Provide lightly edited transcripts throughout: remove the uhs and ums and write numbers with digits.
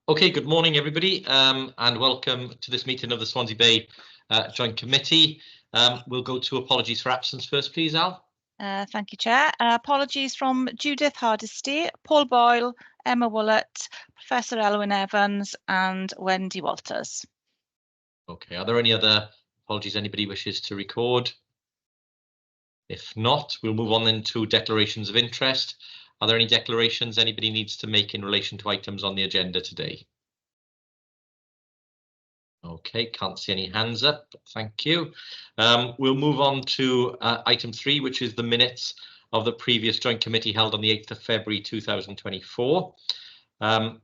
Okay, good morning, everybody, and welcome to this meeting of the Swansea Bay Joint Committee. We'll go to apologies for absence first, please, Al. Thank you, Chair. Apologies from Judith Hardesty, Paul Boyle, Emma Willett, Professor Elwyn Evans and Wendy Walters. Okay, are there any other apologies anybody wishes to record? If not, we'll move on then to declarations of interest. Are there any declarations anybody needs to make in relation to items on the agenda today? Okay, can't see any hands up. Thank you. We'll move on to item 3, which is the minutes of the previous joint committee held on the 8th of February 2024. I've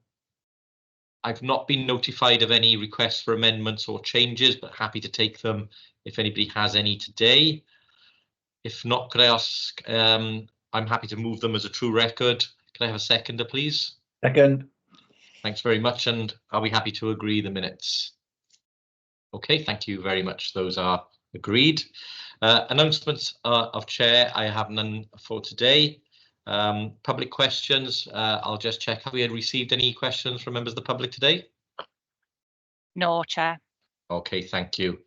not been notified of any requests for amendments or changes, but happy to take them if anybody has any today. If not, could I ask, I'm happy to move them as a true record. Can I have a seconder, please? Second. Thanks very much. And are we happy to agree the minutes? Okay, thank you very much. Those are agreed. Announcements of chair, I have none for today. Public questions, I'll just check. Have we had received any questions from members of the public today? No, Chair. Okay, thank you.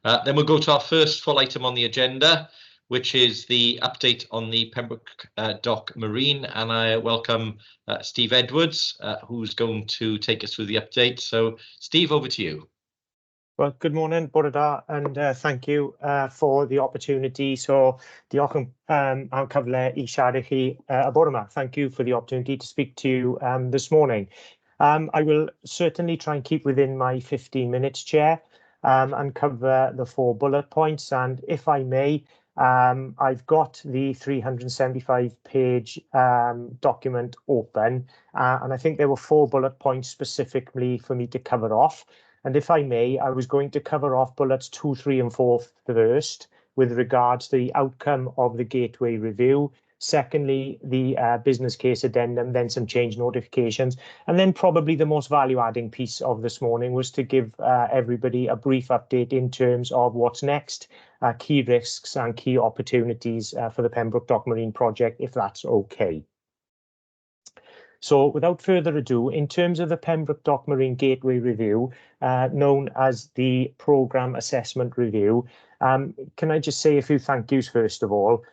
Then we'll go to our first full item on the agenda, which is the update on the Pembroke Dock Marine, and I welcome Steve Edwards, who's going to take us through the update. So, Steve, over to you. Well, good morning, bore da, and thank you for the opportunity. So, diolch yn cyfle I siarad chi bore yma. Thank you for the opportunity to speak to you this morning. I will certainly try and keep within my 15 minutes, Chair, and cover the 4 bullet points. And if I may, I've got the 375-page document open, and I think there were 4 bullet points specifically for me to cover off. And if I may, I was going to cover off bullets 2, 3 and 4 first with regards to the outcome of the Gateway Review. Secondly, the business case addendum, then some change notifications. And then probably the most value-adding piece of this morning was to give everybody a brief update in terms of what's next, key risks and key opportunities for the Pembroke Dock Marine project, if that's okay. So without further ado, in terms of the Pembroke Dock Marine Gateway Review, known as the Programme Assessment Review, can I just say a few thank yous first of all.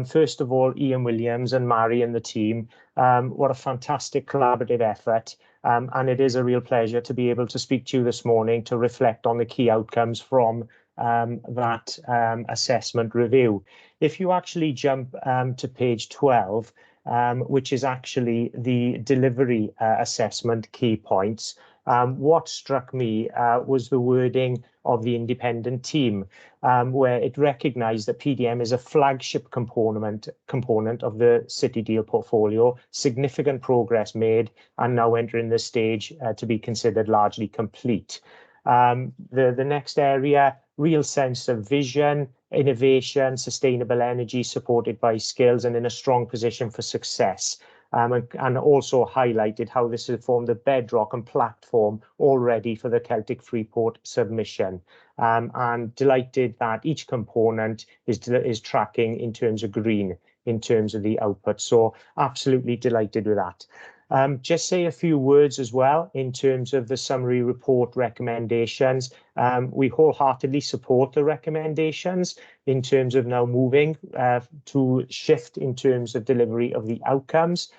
First of all, Ian Williams and Mary and the team, what a fantastic collaborative effort. And it is a real pleasure to be able to speak to you this morning to reflect on the key outcomes from that assessment review. If you actually jump to page 12, which is actually the delivery assessment key points. What struck me was the wording of the independent team, where it recognised that PDM is a flagship component of the City Deal portfolio, significant progress made, and now entering the stage to be considered largely complete. The next area, real sense of vision, innovation, sustainable energy supported by skills and in a strong position for success. And also highlighted how this has formed the bedrock and platform already for the Celtic Freeport submission. And delighted that each component is tracking in terms of green, in terms of the output. So absolutely delighted with that. Just say a few words as well in terms of the summary report recommendations. We wholeheartedly support the recommendations in terms of now moving to shift in terms of delivery of the outcomes.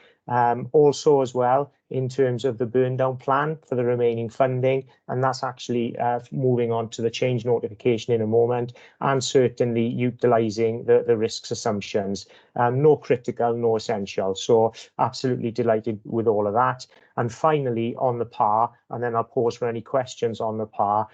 Also as well in terms of the burn down plan for the remaining funding, and that's actually moving on to the change notification in a moment, and certainly utilising the risks assumptions. No critical, no essential. So absolutely delighted with all of that. And finally on the PAR, and then I'll pause for any questions on the PAR,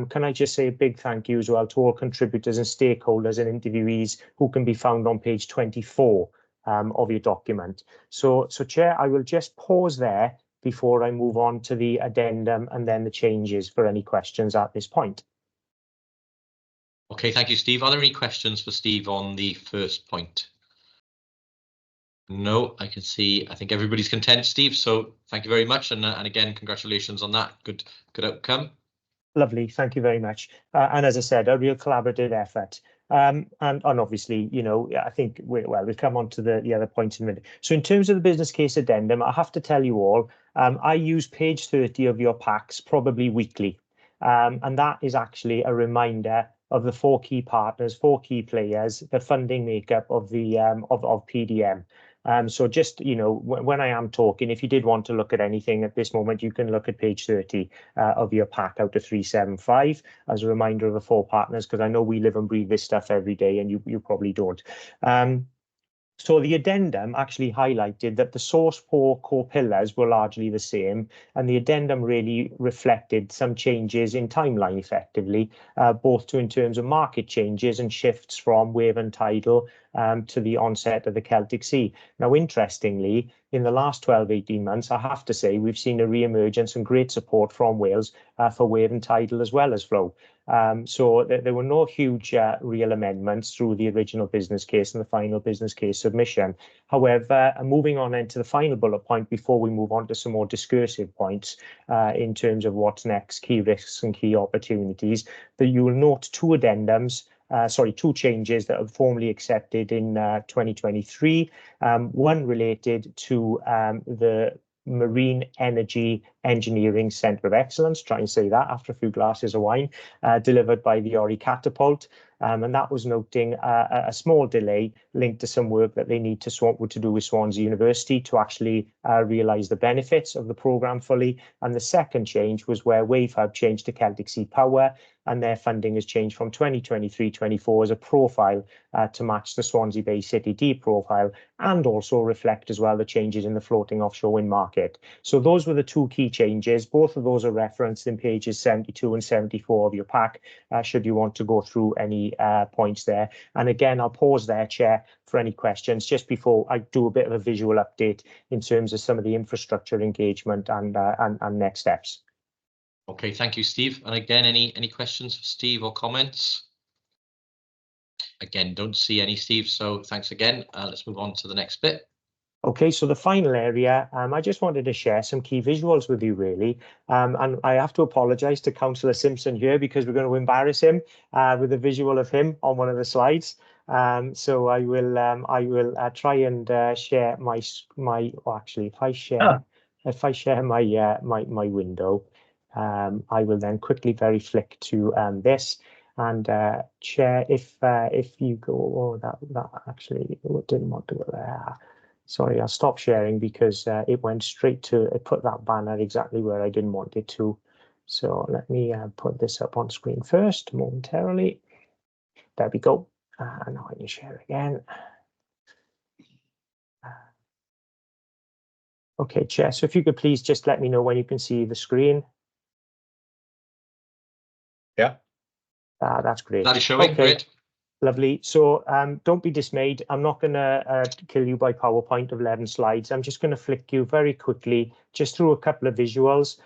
can I just say a big thank you as well to all contributors and stakeholders and interviewees who can be found on page 24 of your document. So Chair, I will just pause there before I move on to the addendum and then the changes for any questions at this point. Okay, thank you, Steve. Are there any questions for Steve on the first point? No, I can see. I think everybody's content, Steve. So thank you very much. And again, congratulations on that. Good outcome. Lovely. Thank you very much. And as I said, a real collaborative effort. And obviously, you know, I think we'll come on to the other points in a minute. So in terms of the business case addendum, I have to tell you all, I use page 30 of your packs probably weekly. And that is actually a reminder of the 4 key partners, 4 key players, the funding makeup of the of PDM. So just, you know, when I am talking, if you did want to look at anything at this moment, you can look at page 30 of your pack out of 375 as a reminder of the 4 partners, because I know we live and breathe this stuff every day and you probably don't. So the addendum actually highlighted that the source 4 core pillars were largely the same, and the addendum really reflected some changes in timeline effectively, both in terms of market changes and shifts from wave and tidal to the onset of the Celtic Sea. Now, interestingly, in the last 12-18 months, I have to say, we've seen a re-emergence and great support from Wales for wave and tidal as well as flow. So there were no huge real amendments through the original business case and the final business case submission. However, moving on into the final bullet point before we move on to some more discursive points in terms of what's next, key risks and key opportunities, that you will note 2 addendums, 2 changes that are formally accepted in 2023. One related to the Marine Energy Engineering Centre of Excellence, try and say that after a few glasses of wine, delivered by the Ori Catapult. And that was noting a small delay linked to some work that they need to do with Swansea University to actually realise the benefits of the programme fully. And the second change was where WaveHub changed to Celtic Sea Power, and their funding has changed from 2023-24 as a profile to match the Swansea Bay City D profile, and also reflect as well the changes in the floating offshore wind market. So those were the 2 key changes. Both of those are referenced in pages 72 and 74 of your pack, should you want to go through any points there. And again, I'll pause there, Chair, for any questions just before I do a bit of a visual update in terms of some of the infrastructure engagement and next steps. Okay, thank you, Steve. And again, any questions for Steve or comments? Again, don't see any, Steve, so thanks again. Let's move on to the next bit. Okay, so the final area, I just wanted to share some key visuals with you, really. And I have to apologise to Councillor Simpson here because we're going to embarrass him with a visual of him on one of the slides. So I will try and share if I share my window, I will then quickly very flick to this. And Chair, if you go, that actually didn't want to go there. Sorry, I'll stop sharing because it went straight to, it put that banner exactly where I didn't want it to. So let me put this up on screen first momentarily. There we go. Now I can share again. Okay, Chair, so if you could please just let me know when you can see the screen. Yeah. That's great. That is showing, okay. Great. Lovely. So don't be dismayed. I'm not going to kill you by PowerPoint of 11 slides. I'm just going to flick you very quickly just through a couple of visuals.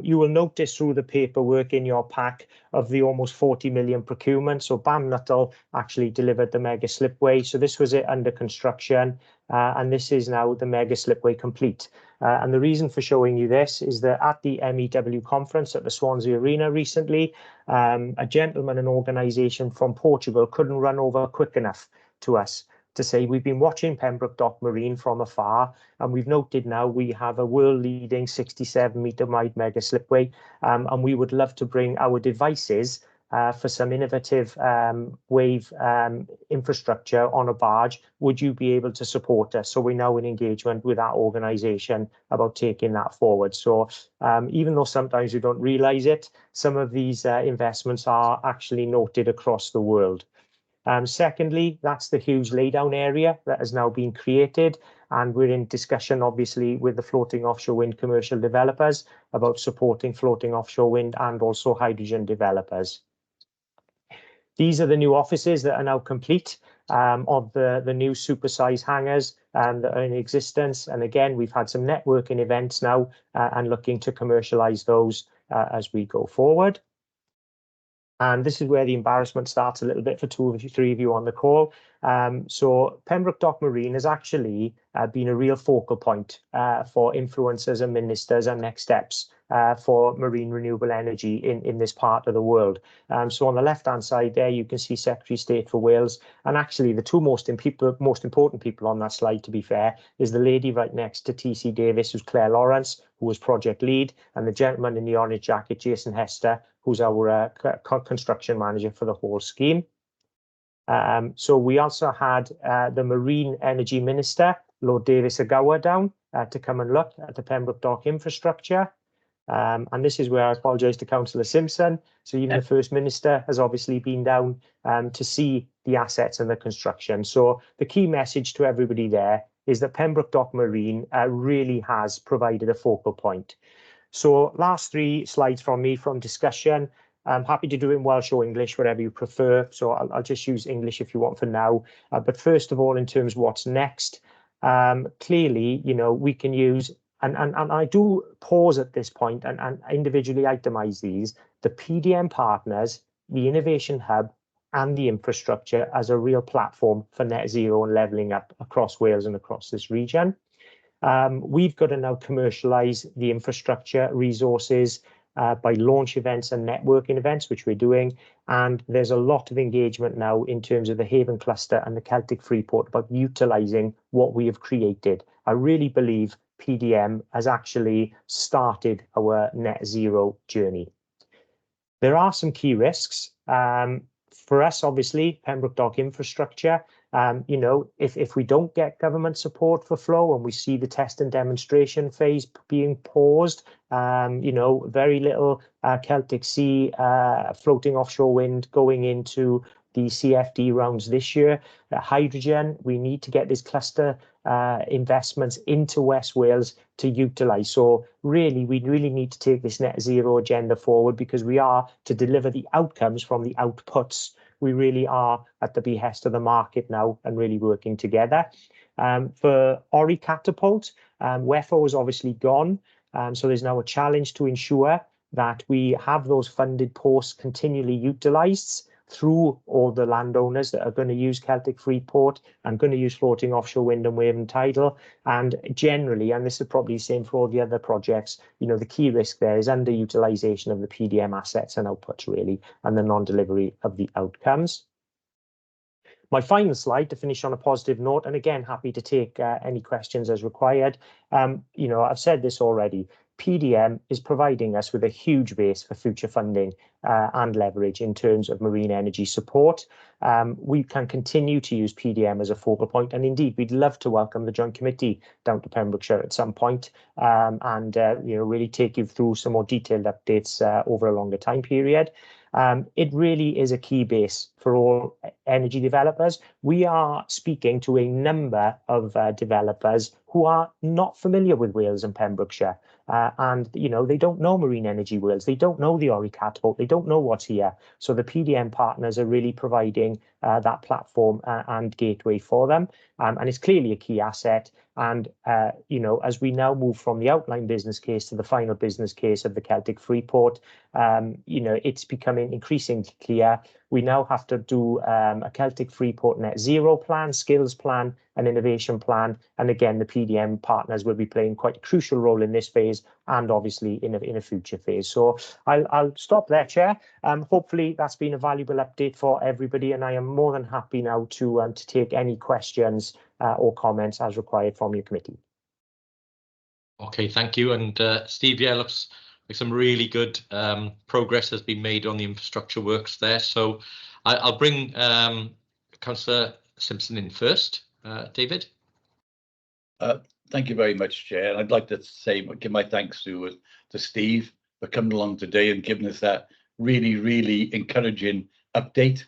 You will notice through the paperwork in your pack of the almost 40 million procurement. So BAM Nuttall actually delivered the mega slipway. So this was it under construction. And this is now the mega slipway complete. And the reason for showing you this is that at the MEW conference at the Swansea Arena recently, a gentleman and organisation from Portugal couldn't run over quick enough to us to say we've been watching Pembroke Dock Marine from afar, and we've noted now we have a world-leading 67-metre wide mega slipway, and we would love to bring our devices for some innovative wave infrastructure on a barge. Would you be able to support us? So we're now in engagement with that organisation about taking that forward. So even though sometimes you don't realise it, some of these investments are actually noted across the world. Secondly, that's the huge laydown area that has now been created, and we're in discussion obviously with the floating offshore wind commercial developers about supporting floating offshore wind and also hydrogen developers. These are the new offices that are now complete of the new supersize hangars that are in existence. And again, we've had some networking events now and looking to commercialise those as we go forward. And this is where the embarrassment starts a little bit for three of you on the call. So Pembroke Dock Marine has actually been a real focal point for influencers and ministers and next steps for marine renewable energy in this part of the world. So on the left-hand side there, you can see Secretary of State for Wales. And actually, the two most important people on that slide, to be fair, is the lady right next to TC Davis, who's Claire Lawrence, who was project lead, and the gentleman in the orange jacket, Jason Hester, who's our construction manager for the whole scheme. So we also had the Marine Energy Minister, Lord Davis Agawa, down to come and look at the Pembroke Dock infrastructure. And this is where I apologise to Councillor Simpson. So even the First Minister has obviously been down to see the assets and the construction. So the key message to everybody there is that Pembroke Dock Marine really has provided a focal point. So last three slides from me from discussion. I'm happy to do it in Welsh or English, whatever you prefer. So I'll just use English if you want for now. But first of all, in terms of what's next, clearly, you know, we can use, and I do pause at this point and individually itemize these, the PDM partners, the Innovation Hub, and the infrastructure as a real platform for net zero and levelling up across Wales and across this region. We've got to now commercialise the infrastructure resources by launch events and networking events, which we're doing. And there's a lot of engagement now in terms of the Haven Cluster and the Celtic Freeport about utilising what we have created. I really believe PDM has actually started our net zero journey. There are some key risks. For us, obviously, Pembroke Dock infrastructure, you know, if we don't get government support for flow and we see the test and demonstration phase being paused, you know, very little Celtic Sea floating offshore wind going into the CFD rounds this year. Hydrogen, we need to get this cluster investments into West Wales to utilise. So really, we really need to take this net zero agenda forward, because we are to deliver the outcomes from the outputs. We really are at the behest of the market now and really working together. For Ori Catapult, WEFO is obviously gone. So there's now a challenge to ensure that we have those funded posts continually utilised through all the landowners that are going to use Celtic Freeport and going to use floating offshore wind and wave and tidal. And generally, and this is probably the same for all the other projects, you know, the key risk there is underutilisation of the PDM assets and outputs, really, and the non-delivery of the outcomes. My final slide to finish on a positive note, and again, happy to take any questions as required. You know, I've said this already. PDM is providing us with a huge base for future funding and leverage in terms of marine energy support. We can continue to use PDM as a focal point, and indeed, we'd love to welcome the Joint Committee down to Pembrokeshire at some point, and you know, really take you through some more detailed updates over a longer time period. It really is a key base for all energy developers. We are speaking to a number of developers who are not familiar with Wales and Pembrokeshire. And, you know, they don't know Marine Energy Wales. They don't know the Ori Catapult. They don't know what's here. So the PDM partners are really providing that platform and gateway for them. And it's clearly a key asset. And, you know, as we now move from the outline business case to the final business case of the Celtic Freeport, you know, it's becoming increasingly clear. We now have to do a Celtic Freeport net zero plan, skills plan, an innovation plan. And again, the PDM partners will be playing quite a crucial role in this phase and obviously in a future phase. So I'll stop there, Chair. Hopefully that's been a valuable update for everybody, and I am more than happy now to take any questions or comments as required from your committee. Okay, thank you. And Steve, yeah, looks like some really good progress has been made on the infrastructure works there. So I'll bring Councillor Simpson in first. David? Thank you very much, Chair. I'd like to say, give my thanks to Steve for coming along today and giving us that really, really encouraging update.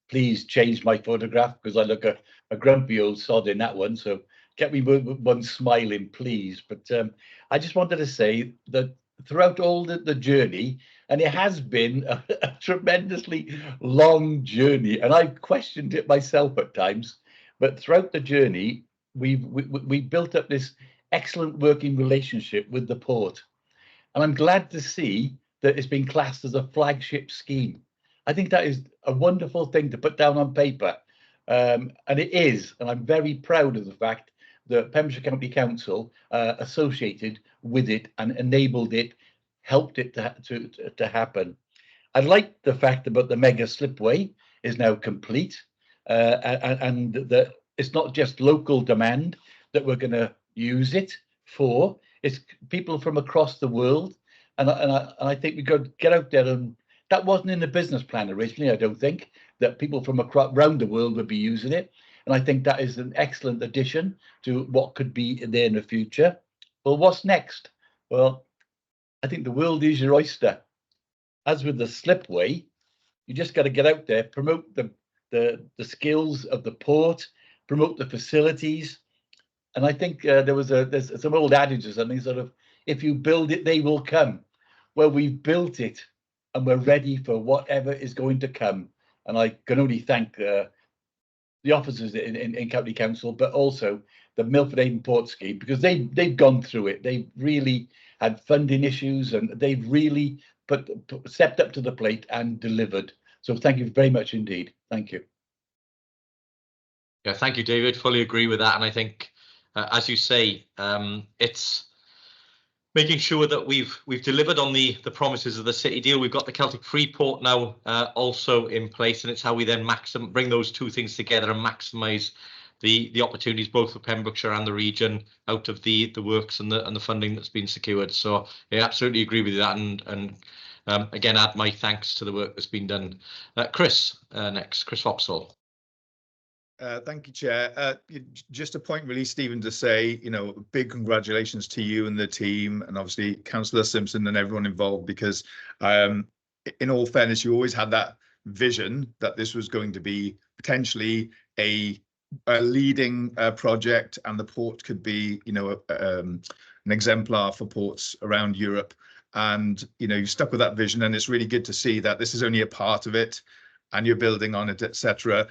Please change my photograph because I look a grumpy old sod in that one. So get me one smiling, please. But I just wanted to say that throughout all the journey, and it has been a tremendously long journey, and I've questioned it myself at times, but throughout the journey, we built up this excellent working relationship with the port. And I'm glad to see that it's been classed as a flagship scheme. I think that is a wonderful thing to put down on paper. And it is, and I'm very proud of the fact that Pembrokeshire County Council associated with it and enabled it, helped it to happen. I like the fact about the mega slipway is now complete, and that it's not just local demand that we're going to use it for. It's people from across the world, and I think we got to get out there. And that wasn't in the business plan originally. I don't think that people from around the world would be using it, and I think that is an excellent addition to what could be there in the future. Well, what's next? Well, I think the world is your oyster. As with the slipway, you just got to get out there, promote the skills of the port, promote the facilities. And I think there's some old adage or something, sort of, if you build it, they will come. Well, we've built it and we're ready for whatever is going to come. And I can only thank the officers in County Council, but also the Milford Haven Port Scheme, because they've gone through it. They've really had funding issues, and they've really stepped up to the plate and delivered. So thank you very much indeed. Thank you. Yeah, thank you, David. Fully agree with that. And I think, as you say, it's making sure that we've delivered on the promises of the city deal. We've got the Celtic Freeport now also in place, and it's how we then bring those two things together and maximise the opportunities both for Pembrokeshire and the region out of the works and the funding that's been secured. So I absolutely agree with that, and again add my thanks to the work that's been done. Chris next, Chris Foxall. Thank you, Chair. Just a point really, Stephen, to say, big congratulations to you and the team, and obviously Councillor Simpson and everyone involved, because in all fairness, you always had that vision that this was going to be potentially a leading project, and the port could be, an exemplar for ports around Europe. And, you stuck with that vision, and it's really good to see that this is only a part of it and you're building on it, etc.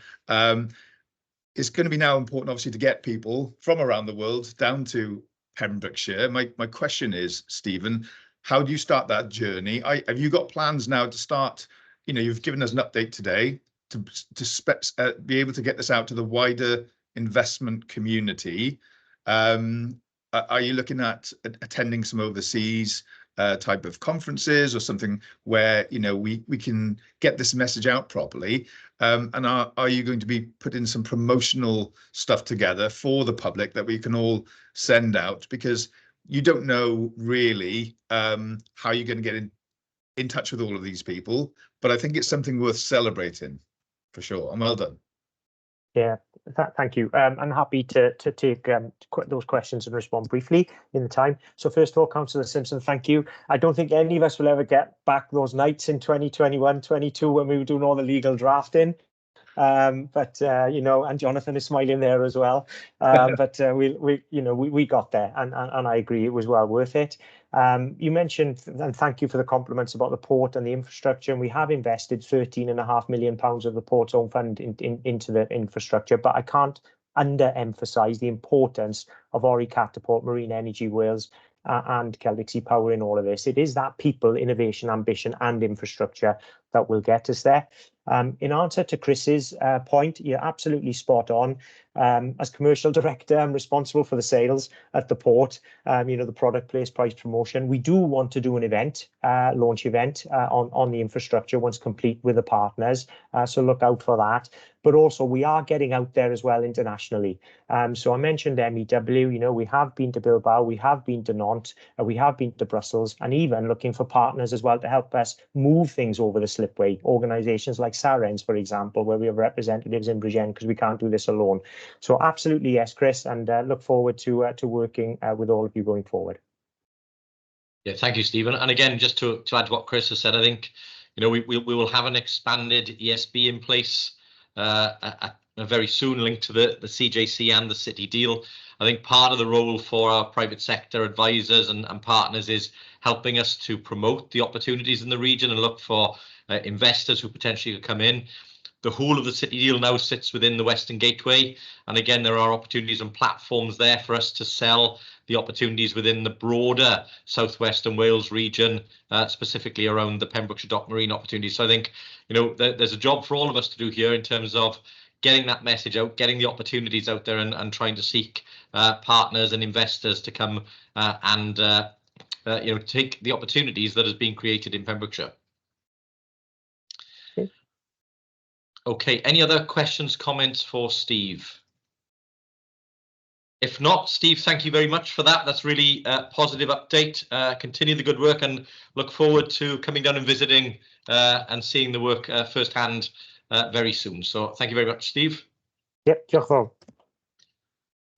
It's going to be now important, obviously, to get people from around the world down to Pembrokeshire. My question is, Stephen, how do you start that journey? Have you got plans now to start? You've given us an update today to be able to get this out to the wider investment community. Are you looking at attending some overseas type of conferences or something where we can get this message out properly? And are you going to be putting some promotional stuff together for the public that we can all send out? Because you don't know really how you're going to get in touch with all of these people, but I think it's something worth celebrating for sure. And well done. Yeah, thank you. I'm happy to take those questions and respond briefly in the time. So first of all, Councillor Simpson, thank you. I don't think any of us will ever get back those nights in 2021, 22 when we were doing all the legal drafting. But and Jonathan is smiling there as well. But we got there, and I agree it was well worth it. You mentioned, and thank you for the compliments about the port and the infrastructure, and we have invested £13.5 million of the port's own fund into the infrastructure, but I can't underemphasise the importance of Ori Catapult, Marine Energy Wales, and Celtic Sea Power in all of this. It is that people, innovation, ambition and infrastructure that will get us there. In answer to Chris's point, you're absolutely spot on. As commercial director, I'm responsible for the sales at the port, the product place, price promotion. We do want to do an event, launch event on the infrastructure once complete with the partners. So look out for that. But also we are getting out there as well internationally. So I mentioned MEW, we have been to Bilbao, we have been to Nantes, we have been to Brussels, and even looking for partners as well to help us move things over the slipway. Organisations like Sarens, for example, where we have representatives in Bridgend because we can't do this alone. So absolutely yes, Chris, and look forward to working with all of you going forward. Yeah, thank you, Stephen. And again, just to add to what Chris has said, I think we will have an expanded ESB in place very soon, linked to the CJC and the City deal. I think part of the role for our private sector advisors and partners is helping us to promote the opportunities in the region and look for investors who potentially could come in. The whole of the City deal now sits within the Western Gateway, and again there are opportunities and platforms there for us to sell the opportunities within the broader South Western Wales region, specifically around the Pembrokeshire Dock Marine opportunities. So I think, you know, there's a job for all of us to do here in terms of getting that message out, getting the opportunities out there, and trying to seek partners and investors to come and you know, take the opportunities that has been created in Pembrokeshire. Okay, any other questions, comments for Steve? If not, Steve, thank you very much for that. That's really a positive update. Continue the good work and look forward to coming down and visiting and seeing the work firsthand very soon. So thank you very much, Steve. Yep, diolch yn fawr.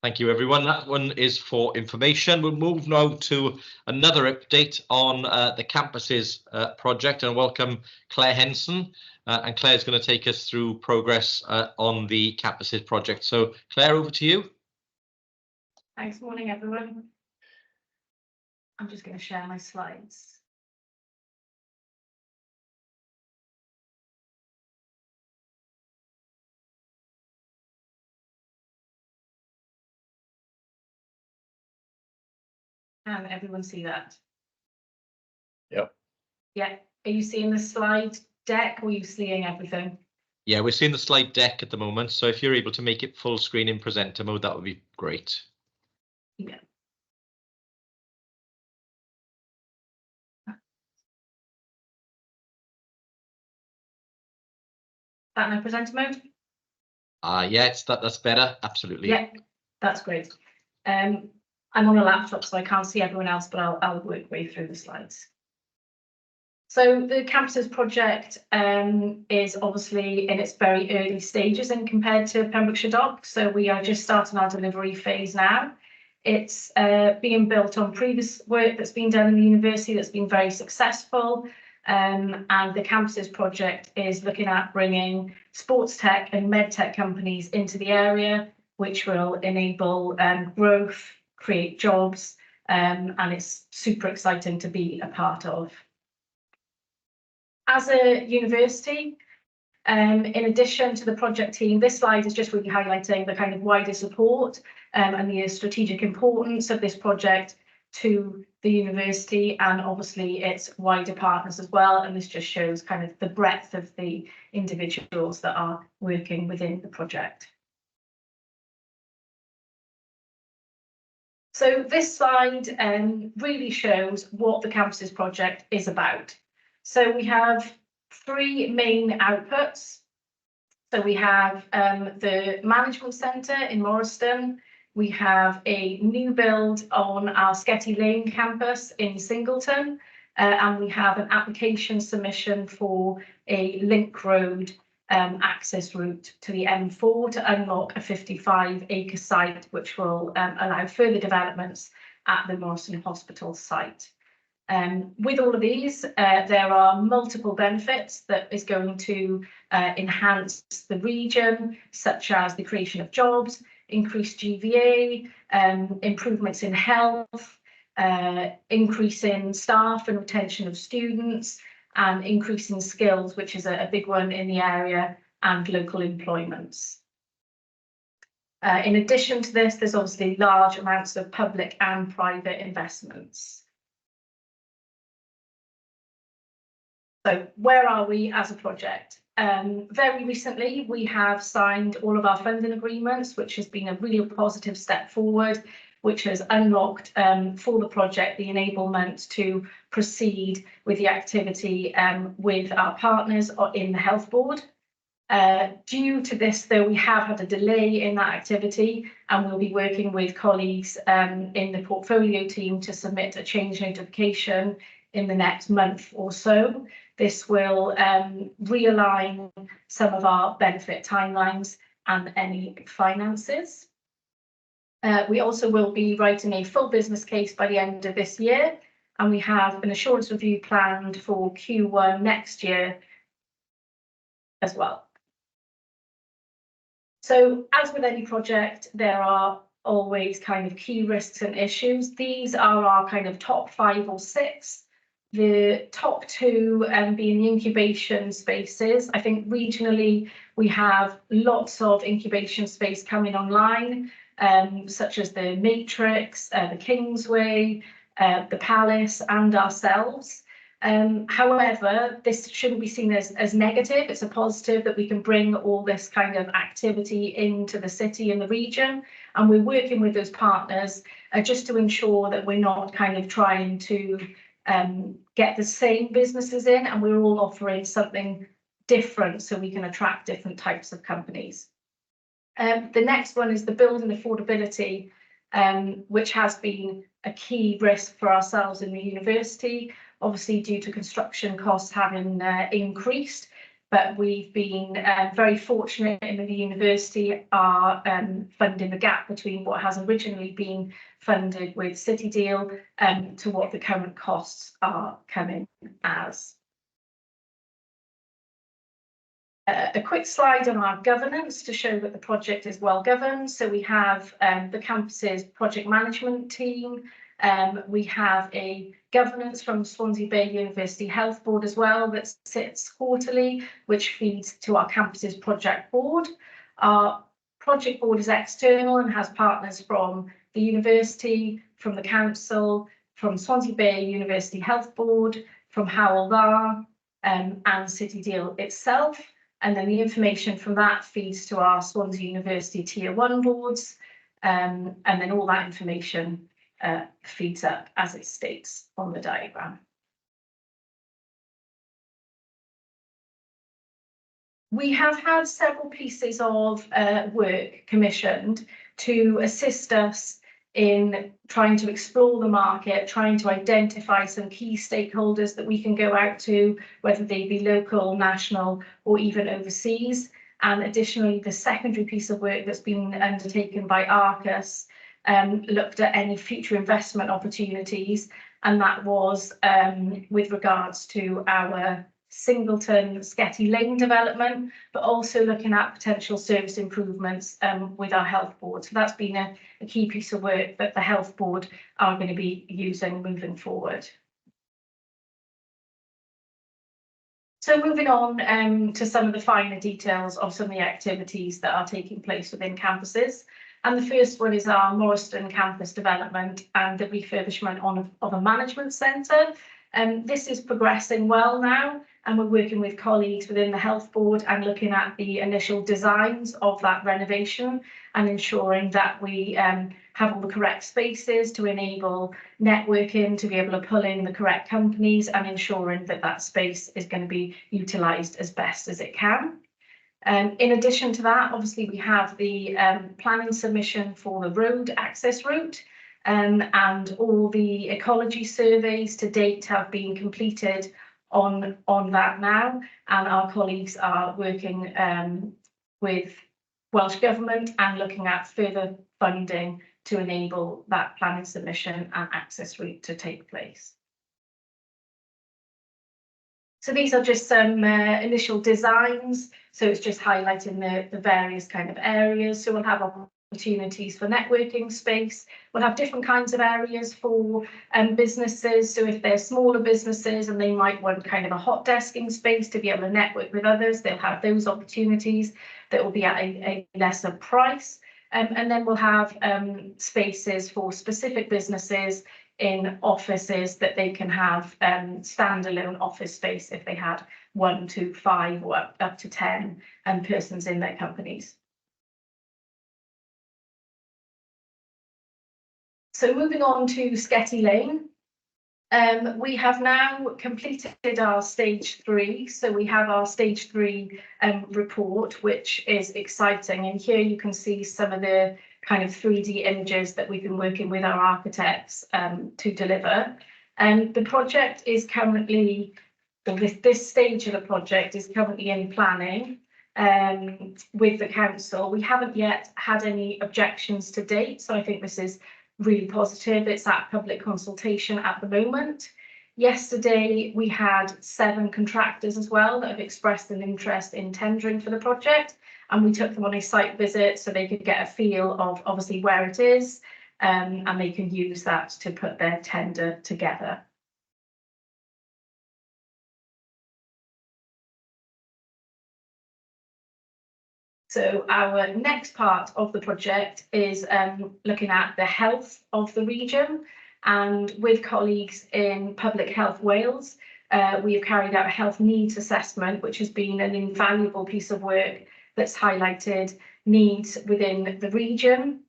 Thank you, everyone. That one is for information. We'll move now to another update on the campuses project, and welcome Claire Henson. And Claire's going to take us through progress on the campuses project. So, Claire, over to you. Thanks. Morning, everyone. I'm just going to share my slides. Can everyone see that? Yep. Yeah. Are you seeing the slide deck, or are you seeing everything? Yeah, we're seeing the slide deck at the moment. So if you're able to make it full screen in presenter mode, that would be great. Yeah. That now presenter mode? Yeah, that's better. Absolutely. Yeah, that's great. I'm on a laptop, so I can't see everyone else, but I'll work way through the slides. So the campuses project is obviously in its very early stages and compared to Pembrokeshire Dock. So we are just starting our delivery phase now. It's being built on previous work that's been done in the university that's been very successful. And the campuses project is looking at bringing sports tech and med tech companies into the area, which will enable growth, create jobs, and it's super exciting to be a part of. As a university, in addition to the project team, this slide is just really highlighting the kind of wider support and the strategic importance of this project to the university and obviously its wider partners as well. And this just shows kind of the breadth of the individuals that are working within the project. So this slide really shows what the campuses project is about. So we have three main outputs. So we have the management centre in Morriston. We have a new build on our Sketty Lane campus in Singleton. And we have an application submission for a link road access route to the M4 to unlock a 55-acre site, which will allow further developments at the Morriston Hospital site. With all of these, there are multiple benefits that is going to enhance the region, such as the creation of jobs, increased GVA, improvements in health, increase in staff and retention of students, and increase in skills, which is a big one in the area, and local employments. In addition to this, there's obviously large amounts of public and private investments. So where are we as a project? Very recently, we have signed all of our funding agreements, which has been a really positive step forward, which has unlocked for the project the enablement to proceed with the activity with our partners in the health board. Due to this, though, we have had a delay in that activity, and we'll be working with colleagues in the portfolio team to submit a change notification in the next month or so. This will realign some of our benefit timelines and any finances. We also will be writing a full business case by the end of this year, and we have an assurance review planned for Q1 next year as well. So, as with any project, there are always kind of key risks and issues. These are our kind of top 5 or 6. The top 2 being the incubation spaces. I think regionally we have lots of incubation space coming online. such as the Matrix, the Kingsway, the Palace, and ourselves. However, this shouldn't be seen as negative. It's a positive that we can bring all this kind of activity into the city and the region, and we're working with those partners just to ensure that we're not kind of trying to get the same businesses in, and we're all offering something different so we can attract different types of companies. The next one is the building affordability, which has been a key risk for ourselves in the university, obviously due to construction costs having increased. But we've been very fortunate in the university are funding the gap between what has originally been funded with City Deal to what the current costs are coming as. A quick slide on our governance to show that the project is well governed. So we have the campus's project management team. We have a governance from Swansea Bay University Health Board as well that sits quarterly, which feeds to our campus's project board. Our project board is external and has partners from the university, from the council, from Swansea Bay University Health Board, from Howell Bar, and City Deal itself. And then the information from that feeds to our Swansea University Tier 1 boards, and then all that information feeds up as it states on the diagram. We have had several pieces of work commissioned to assist us in trying to explore the market, trying to identify some key stakeholders that we can go out to, whether they be local, national, or even overseas. And additionally, the secondary piece of work that's been undertaken by Arcus looked at any future investment opportunities, and that was with regards to our Singleton Sketty Lane development, but also looking at potential service improvements with our health board. So that's been a key piece of work that the health board are going to be using moving forward. So moving on to some of the finer details of some of the activities that are taking place within campuses. And the first one is our Morriston campus development and the refurbishment of a management centre. This is progressing well now, and we're working with colleagues within the health board and looking at the initial designs of that renovation and ensuring that we have all the correct spaces to enable networking, to be able to pull in the correct companies, and ensuring that that space is going to be utilised as best as it can. In addition to that, obviously we have the planning submission for the road access route, and all the ecology surveys to date have been completed on that now, and our colleagues are working with Welsh Government and looking at further funding to enable that planning submission and access route to take place. So these are just some initial designs. So it's just highlighting the various kind of areas. So we'll have opportunities for networking space. We'll have different kinds of areas for businesses. So if they're smaller businesses and they might want kind of a hot desking space to be able to network with others, they'll have those opportunities that will be at a lesser price. And then we'll have spaces for specific businesses in offices that they can have standalone office space if they had 1 to 5 or up to 10 persons in their companies. So moving on to Sketty Lane, we have now completed our stage 3. So we have our stage 3 report, which is exciting. And here you can see some of the kind of 3D images that we've been working with our architects to deliver. And the project is currently, this stage of the project is currently in planning with the council. We haven't yet had any objections to date, so I think this is really positive. It's at public consultation at the moment. Yesterday, we had 7 contractors as well that have expressed an interest in tendering for the project, and we took them on a site visit so they could get a feel of obviously where it is, and they can use that to put their tender together. So our next part of the project is looking at the health of the region, and with colleagues in Public Health Wales, we have carried out a health needs assessment, which has been an invaluable piece of work that's highlighted needs within the region.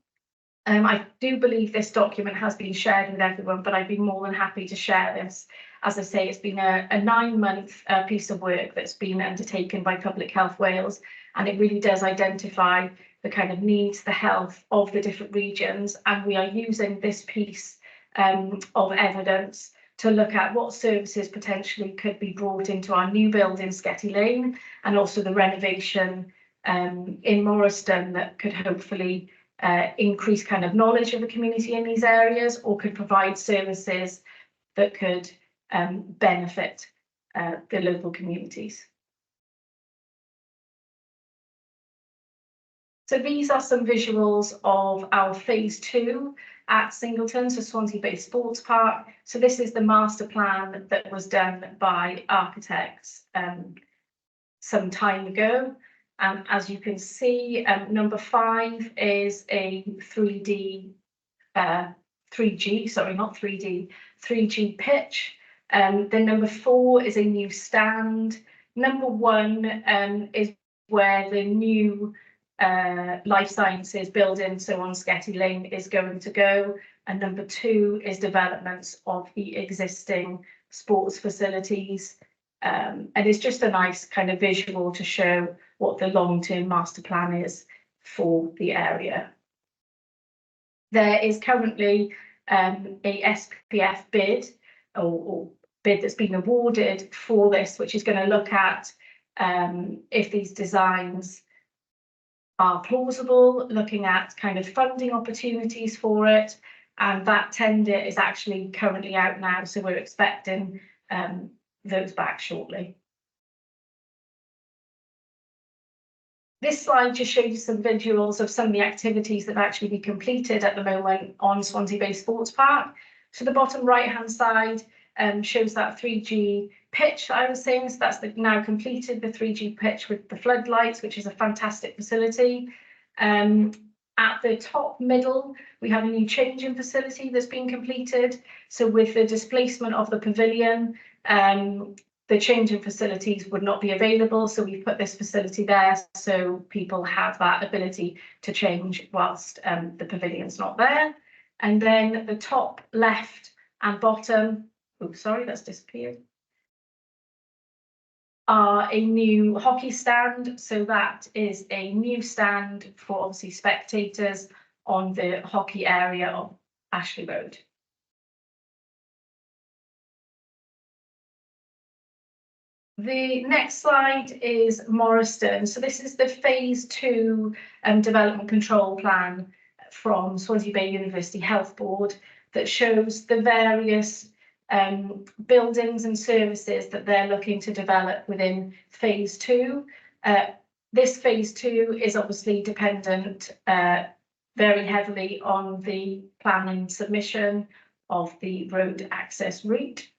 I do believe this document has been shared with everyone, but I'd be more than happy to share this. As I say, it's been a 9-month piece of work that's been undertaken by Public Health Wales, and it really does identify the kind of needs, the health of the different regions, and we are using this piece of evidence to look at what services potentially could be brought into our new build in Sketty Lane, and also the renovation in Morriston that could hopefully increase kind of knowledge of the community in these areas, or could provide services that could benefit the local communities. So these are some visuals of our phase 2 at Singleton, so Swansea Bay Sports Park. So this is the master plan that was done by architects some time ago. As you can see, number 5 is a 3G pitch. Then number 4 is a new stand. Number 1 is where the new life sciences building, so on Sketty Lane, is going to go. And number 2 is developments of the existing sports facilities. And it's just a nice kind of visual to show what the long-term master plan is for the area. There is currently a SPF bid or bid that's been awarded for this, which is going to look at if these designs are plausible, looking at kind of funding opportunities for it, and that tender is actually currently out now, so we're expecting those back shortly. This slide just shows you some visuals of some of the activities that have actually been completed at the moment on Swansea Bay Sports Park. So the bottom right hand side shows that 3G pitch that I was saying. So that's now completed, the 3G pitch with the floodlights, which is a fantastic facility. At the top middle, we have a new changing facility that's been completed. So with the displacement of the pavilion, the changing facilities would not be available. So we've put this facility there so people have that ability to change whilst the pavilion's not there. And then the top left and bottom, oh, sorry, that's disappeared, are a new hockey stand. So that is a new stand for obviously spectators on the hockey area of Ashley Road. The next slide is Morriston. So this is the phase 2 development control plan from Swansea Bay University Health Board that shows the various buildings and services that they're looking to develop within phase 2. This phase 2 is obviously dependent very heavily on the planning submission of the road access route.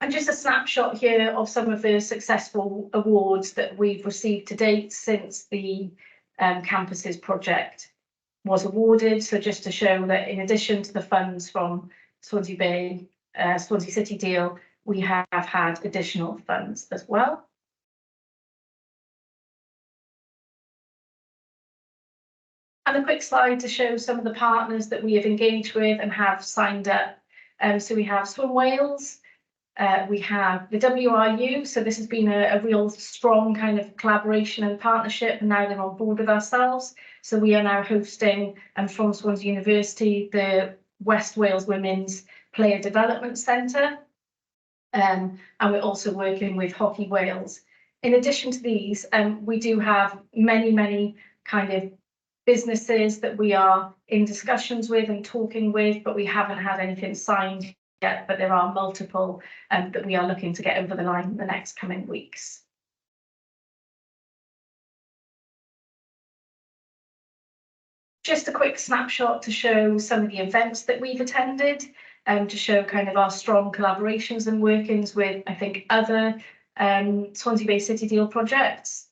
And just a snapshot here of some of the successful awards that we've received to date since the campuses project was awarded. So just to show that in addition to the funds from Swansea Bay, Swansea City deal, we have had additional funds as well. And a quick slide to show some of the partners that we have engaged with and have signed up. So we have Swim Wales. We have the WRU, so this has been a real strong kind of collaboration and partnership, and now they're on board with ourselves. So we are now hosting, from Swansea University, the West Wales Women's Player Development Centre, and we're also working with Hockey Wales. In addition to these, we do have many kind of businesses that we are in discussions with and talking with, but we haven't had anything signed yet, but there are multiple that we are looking to get over the line in the next coming weeks. Just a quick snapshot to show some of the events that we've attended. to show kind of our strong collaborations and workings with, I think, other Swansea-based City Deal projects.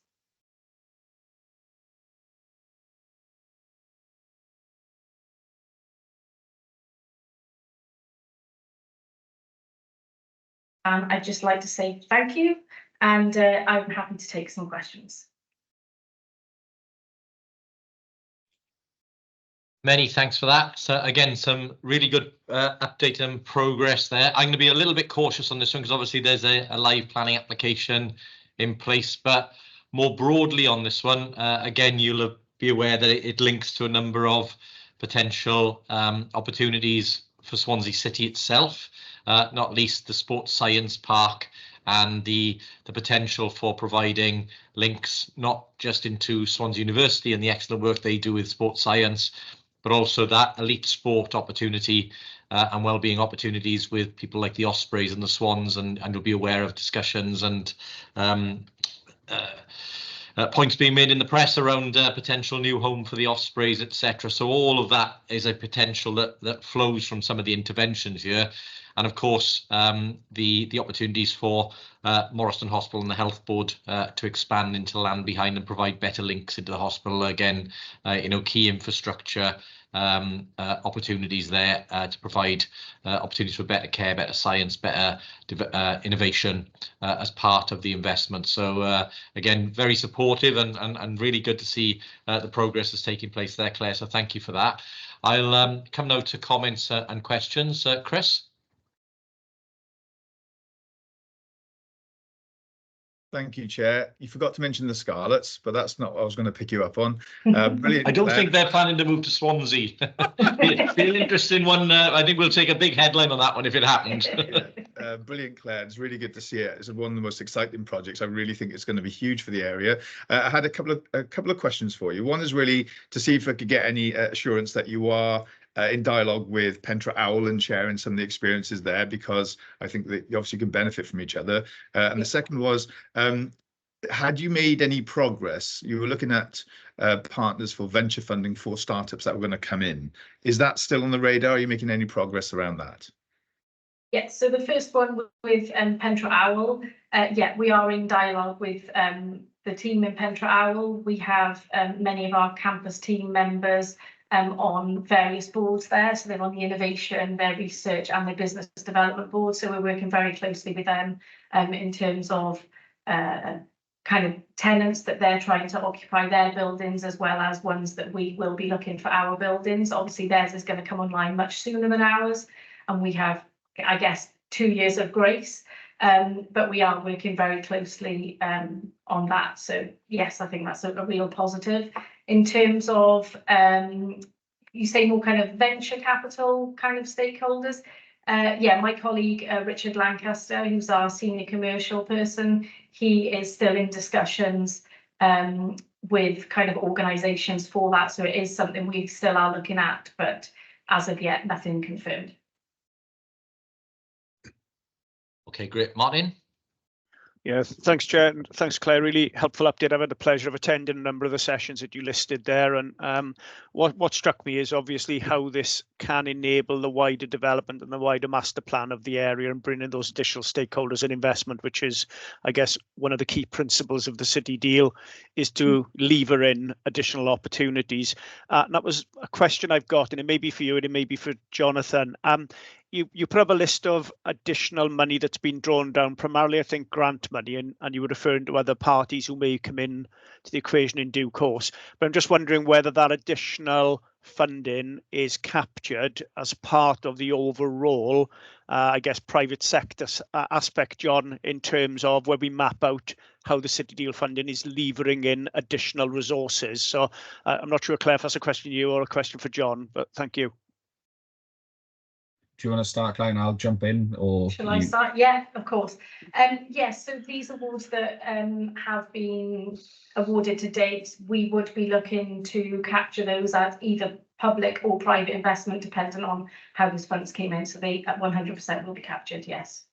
I'd just like to say thank you, and I'm happy to take some questions. Many thanks for that. So again, some really good update and progress there. I'm going to be a little bit cautious on this one because obviously there's a live planning application in place, but more broadly on this one, again, you'll be aware that it links to a number of potential opportunities for Swansea City itself, not least the Sports Science Park and the potential for providing links not just into Swansea University and the excellent work they do with sports science, but also that elite sport opportunity and well-being opportunities with people like the Ospreys and the Swans, and you'll be aware of discussions and points being made in the press around potential new home for the Ospreys, etc. So all of that is a potential that flows from some of the interventions here. And of course, the opportunities for Morriston Hospital and the Health Board to expand into land behind and provide better links into the hospital. Again, key infrastructure opportunities there to provide opportunities for better care, better science, better innovation as part of the investment. So again, very supportive and really good to see the progress that's taking place there, Claire. So thank you for that. I'll come now to comments and questions. Chris? Thank you, Chair. You forgot to mention the Scarlets, but that's not what I was going to pick you up on. Brilliant. I don't think they're planning to move to Swansea. Be an interesting one. I think we'll take a big headline on that one if it happens. Brilliant, Claire. It's really good to see it. It's one of the most exciting projects. I really think it's going to be huge for the area. I had a couple of questions for you. One is really to see if I could get any assurance that you are in dialogue with Pentra Owl and sharing some of the experiences there, because I think that you obviously can benefit from each other. And the second was, had you made any progress? You were looking at partners for venture funding for startups that were going to come in. Is that still on the radar? Are you making any progress around that? Yes, so the first one with Pentra Owl, yeah, we are in dialogue with the team in Pentra Owl. We have many of our campus team members on various boards there. So they're on the innovation, their research and their business development board. So we're working very closely with them in terms of kind of tenants that they're trying to occupy their buildings, as well as ones that we will be looking for our buildings. Obviously theirs is going to come online much sooner than ours, and we have, I guess, 2 years of grace, but we are working very closely on that. So yes, I think that's a real positive. In terms of, you say more kind of venture capital kind of stakeholders, yeah, my colleague Richard Lancaster, who's our senior commercial person, he is still in discussions with kind of organisations for that. So it is something we still are looking at, but as of yet, nothing confirmed. Okay, great. Martin? Yeah, thanks, Chair, and thanks, Claire. Really helpful update. I've had the pleasure of attending a number of the sessions that you listed there, and what struck me is obviously how this can enable the wider development and the wider master plan of the area and bringing those additional stakeholders and investment, which is, I guess, one of the key principles of the City Deal, is to lever in additional opportunities. And that was a question I've got, and it may be for you and it may be for Jonathan. You put up a list of additional money that's been drawn down, primarily, I think, grant money, and you were referring to other parties who may come in to the equation in due course. But I'm just wondering whether that additional funding is captured as part of the overall, I guess, private sector aspect, John, in terms of where we map out how the City Deal funding is levering in additional resources. So I'm not sure, Claire, if that's a question for you or a question for John, but thank you. Do you want to start, Claire, and I'll jump in, or shall I start? Yeah, of course. Yes, so these awards that have been awarded to date, we would be looking to capture those as either public or private investment, depending on how those funds came in. So they at 100% will be captured, yes.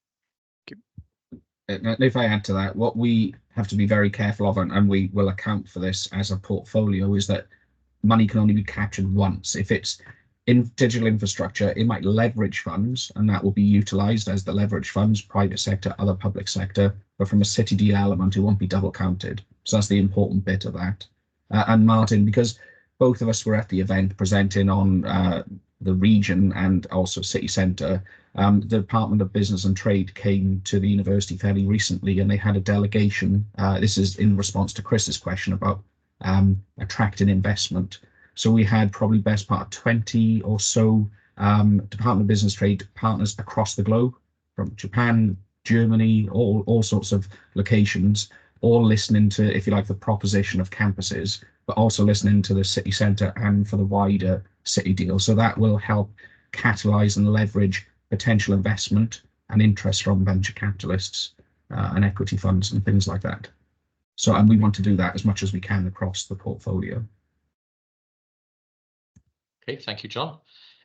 If I add to that, what we have to be very careful of, and we will account for this as a portfolio, is that money can only be captured once. If it's in digital infrastructure, it might leverage funds, and that will be utilised as the leverage funds, private sector, other public sector. But from a city deal element, it won't be double counted. So that's the important bit of that. And Martin, because both of us were at the event presenting on the region and also city centre, the Department of Business and Trade came to the university fairly recently, and they had a delegation. This is in response to Chris's question about attracting investment. So we had probably best part of 20 or so Department of Business Trade partners across the globe, from Japan, Germany, all sorts of locations, all listening to, if you like, the proposition of campuses, but also listening to the city centre and for the wider city deal. So that will help catalyse and leverage potential investment and interest from venture capitalists and equity funds and things like that. So, and we want to do that as much as we can across the portfolio. Okay, thank you, John.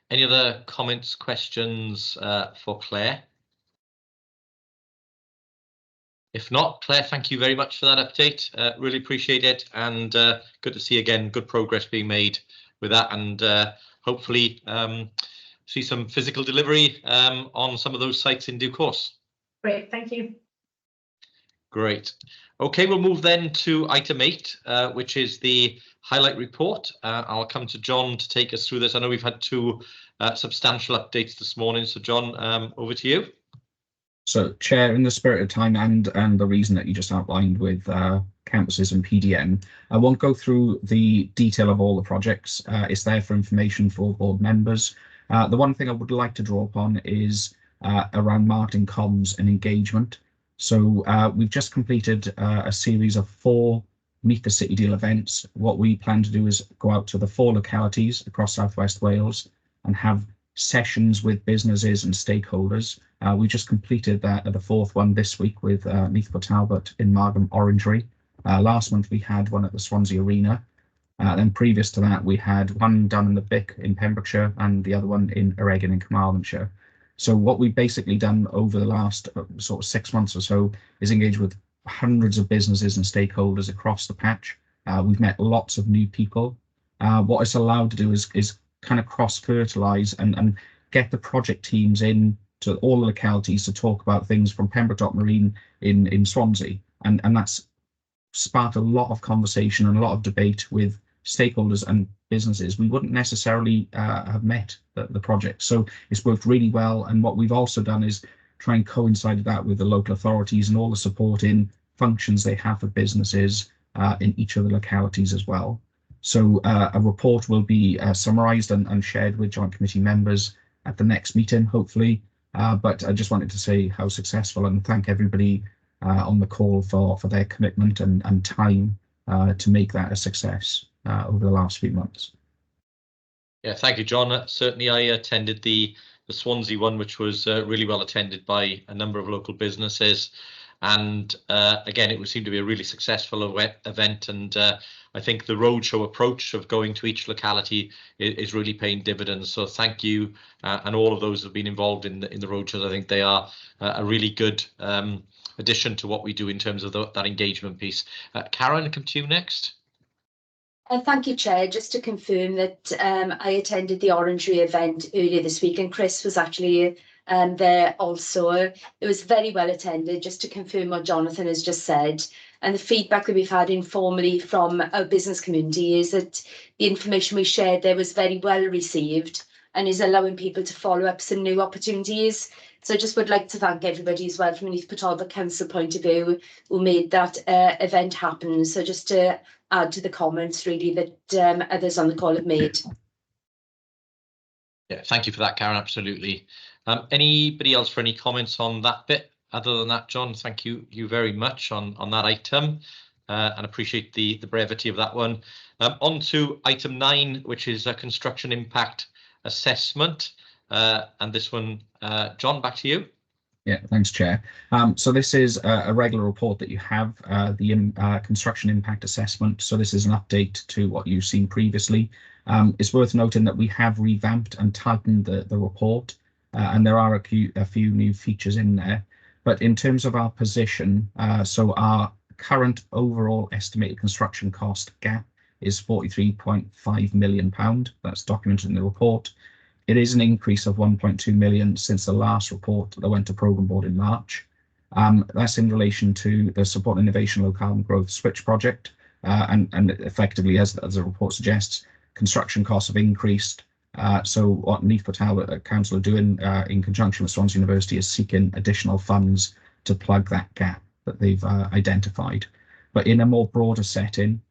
Any other comments, questions for Claire? If not, Claire, thank you very much for that update. Really appreciate it, and good to see again good progress being made with that, and hopefully see some physical delivery on some of those sites in due course. Great, thank you. Great. Okay, we'll move then to item 8, which is the highlight report. I'll come to John to take us through this. I know we've had 2 substantial updates this morning, so John, over to you. So, Chair, in the spirit of time and the reason that you just outlined with campuses and PDN, I won't go through the detail of all the projects. It's there for information for board members. The one thing I would like to draw upon is around marketing, comms and engagement. So we've just completed a series of 4 Meet the City Deal events. What we plan to do is go out to the 4 localities across South West Wales and have sessions with businesses and stakeholders. We just completed that at the 4th one this week with Neath Talbot in Margam Orangery. Last month we had one at the Swansea Arena. Then previous to that we had one done in the Bic in Pembrokeshire and the other one in Eregan in Carmarthenshire. So what we've basically done over the last sort of 6 months or so is engage with hundreds of businesses and stakeholders across the patch. We've met lots of new people. What it's allowed to do is kind of cross-fertilise and get the project teams in to all the localities to talk about things from Pembroke Dock Marine in Swansea. And that's sparked a lot of conversation and a lot of debate with stakeholders and businesses we wouldn't necessarily have met the project. So it's worked really well. And what we've also done is try and coincide that with the local authorities and all the supporting functions they have for businesses in each of the localities as well. So a report will be summarised and shared with joint committee members at the next meeting, hopefully. But I just wanted to say how successful and thank everybody on the call for their commitment and time to make that a success over the last few months. Yeah, thank you, John. Certainly I attended the Swansea one, which was really well attended by a number of local businesses. And again, it seemed to be a really successful event. And I think the roadshow approach of going to each locality is really paying dividends. So thank you and all of those who have been involved in the roadshows. I think they are a really good addition to what we do in terms of that engagement piece. Karen, come to you next. Thank you, Chair. Just to confirm that I attended the Orangery event earlier this week, and Chris was actually there also. It was very well attended, just to confirm what Jonathan has just said. And the feedback that we've had informally from our business community is that the information we shared there was very well received and is allowing people to follow up some new opportunities. So I just would like to thank everybody as well from a Neath Talbot Council point of view who made that event happen. So just to add to the comments really that others on the call have made. Yeah, thank you for that, Karen. Absolutely. Anybody else for any comments on that bit? Other than that, John, thank you very much on that item and appreciate the brevity of that one. On to item 9, which is a construction impact assessment. And this one, John, back to you. Yeah, thanks, Chair. So this is a regular report that you have, the construction impact assessment. So this is an update to what you've seen previously. It's worth noting that we have revamped and tightened the report, and there are a few new features in there. But in terms of our position, so our current overall estimated construction cost gap is £43.5 million. That's documented in the report. It is an increase of 1.2 million since the last report that went to Programme Board in March. That's in relation to the Support Innovation Low Carbon Growth Switch project. And effectively, as the report suggests, construction costs have increased. So what Neath Patel Council are doing in conjunction with Swansea University is seeking additional funds to plug that gap that they've identified. But in a more broader setting,